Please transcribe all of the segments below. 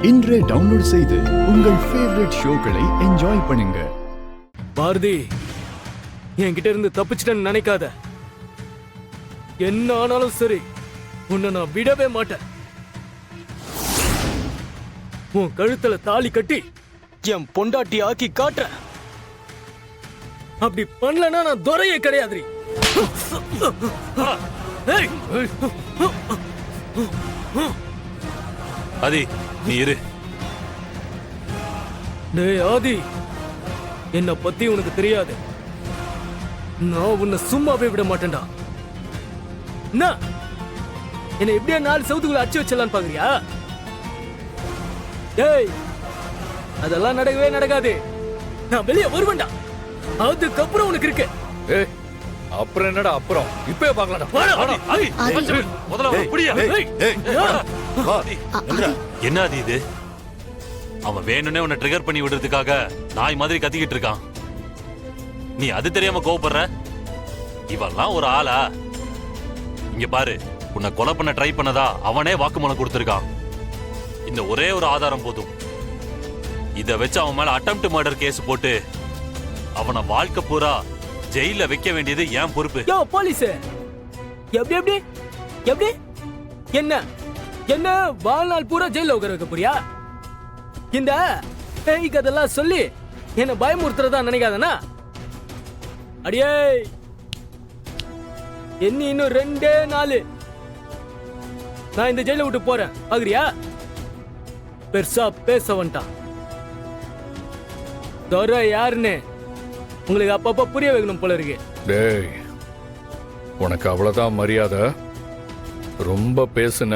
இன்றே டவுன்லோட் செய்து உங்கள் ஃபேவரட் ஷோக்களை என்ஜாய் பண்ணுங்க. பாரதி, என்கிட்ட இருந்து தப்பிச்சிட்டேன்னு நினைக்காத. என்ன ஆனாலும் சரி, உன்னை நான் விடவே மாட்டேன். உன் கழுத்துல தாலி கட்டி என் பொண்டாட்டி ஆக்கி காட்டுறேன். அப்படி பண்ணலன்னா நான் துரையே கிடையாது. ஆதி, நீ இரு. டேய் ஆதி, என்ன பத்தி உனக்கு தெரியாது. நான் உன்னை சும்மாவே விட மாட்டேன்டா. என்ன எப்படியா 4 செவுத்துக்குள்ள அடிச்சு வச்சலான்னு பாக்குறியா? டேய், அதெல்லாம் நடக்கவே நடக்காது. நான் வெளியே வருவேன்டா. அதுக்கப்புறம் உனக்கு இருக்கு. அப்புறம் என்னடா அப்புறம்? இப்பவே பார்க்கலாம்டா. முதல்ல புடியா. என்ன ஆதி இது? அவன் வேணும்னே உன்னை ட்ரிகர் பண்ணி விடுறதுக்காக நாய் மாதிரி கத்திக்கிட்டு இருக்கான். நீ அது தெரியாம கோவப்படுற? இவெல்லாம் ஒரு ஆளா? இங்க பாரு, உன்னை கொலை பண்ண ட்ரை பண்ணதா அவனே வாக்குமூலம் கொடுத்திருக்கான். இந்த ஒரே ஒரு ஆதாரம் போதும். இத வச்சு அவன் மேல அட்டெம்ப்ட் மர்டர் கேஸ் போட்டு அவனை வாழ்க்கை பூரா ஜெயில வைக்க வேண்டியது என் பொறுப்பு. யோ போலீஸ், எப்படி எப்படி எப்படி என்ன என்ன வாழ்நாள் பூரா ஜெயில உட்கார வைக்க போறியா? இந்த பேய் கதெல்லாம் சொல்லி என்ன பயமுறுத்துறதா நினைக்காதனா? அடியே, என்ன இன்னும் 2 நாள் நான் இந்த ஜெயில விட்டு போறேன். பாக்குறியா? பெருசா பேச வந்துட்டான். துரை யாருன்னு உங்களுக்கு அப்பப்ப புரிய வைக்கணும் போல இருக்கு. டேய், உனக்கு அவ்வளவுதான் மரியாதை. ரொம்ப பேசுன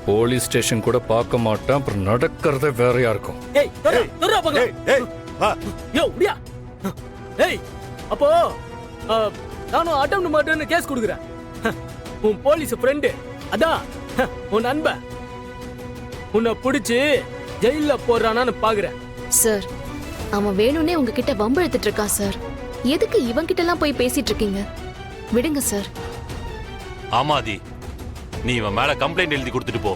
போலீஸ் ஸ்டேஷன் கூட பார்க்க மாட்டேன். அப்புறம் நடக்கிறதே வேறையா இருக்கும். ஏய் துரை, துரை பார்க்கலாம். யோ முடியா? ஏய், அப்போ நானும் அட்டெம்ப்ட் மர்டர்னு கேஸ் கொடுக்குறேன். உன் போலீஸ் ஃப்ரெண்டு, அதான் உன் நண்பன், உன்னை பிடிச்சு ஜெயில போடுறானான்னு பாக்குறேன். சார், அவன் வேணும்னே உங்ககிட்ட வம்பு எடுத்துட்டு இருக்கான் சார். எதுக்கு இவன் கிட்ட எல்லாம் போய் பேசிட்டு இருக்கீங்க? விடுங்க சார். ஆமாதி, நீ இவன் மேல கம்ப்ளைண்ட் எழுதி கொடுத்துட்டு போ.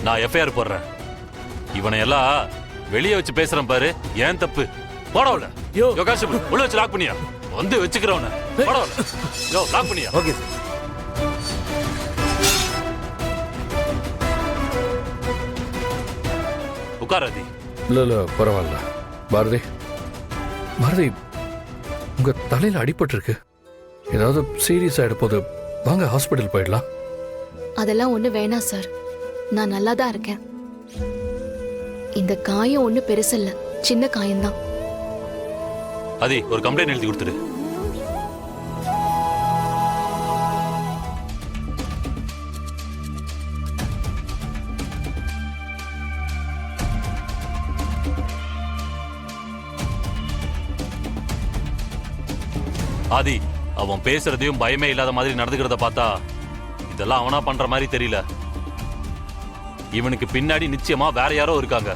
நான் எஃப்ஐஆர் போடுறேன். இவனை எல்லாம் வெளியே வச்சு பேசுறேன் பாரு, ஏன் தப்பு. போடவுல யோ கான்ஸ்டபிள், உள்ள வச்சு லாக் பண்ணியா? வந்து வச்சுக்கிறவன போடவுல. யோ லாக் பண்ணியா? ஓகே. உட்காராதி. இல்ல பரவாயில்ல. பாரதி, பாரதி, உங்க தலையில அடிபட்டு இருக்கு. ஏதாவது சீரியஸ் ஆயிட போது. வாங்க ஹாஸ்பிட்டல் போயிடலாம். அதெல்லாம் ஒண்ணு வேணாம் சார். நான் நல்லா தான் இருக்கேன். இந்த காயம் ஒண்ணு பெருசில்ல, சின்ன காயம்தான். ஆதி, ஒரு கம்ப்ளைண்ட் எழுதி கொடுத்துரு. ஆதி, அவன் பேசுறதையும் பயமே இல்லாத மாதிரி நடந்துக்கிறத பார்த்தா இதெல்லாம் அவனா பண்ற மாதிரி தெரியல. இவனுக்கு பின்னாடி நிச்சயமா வேற யாரோ இருக்காங்க.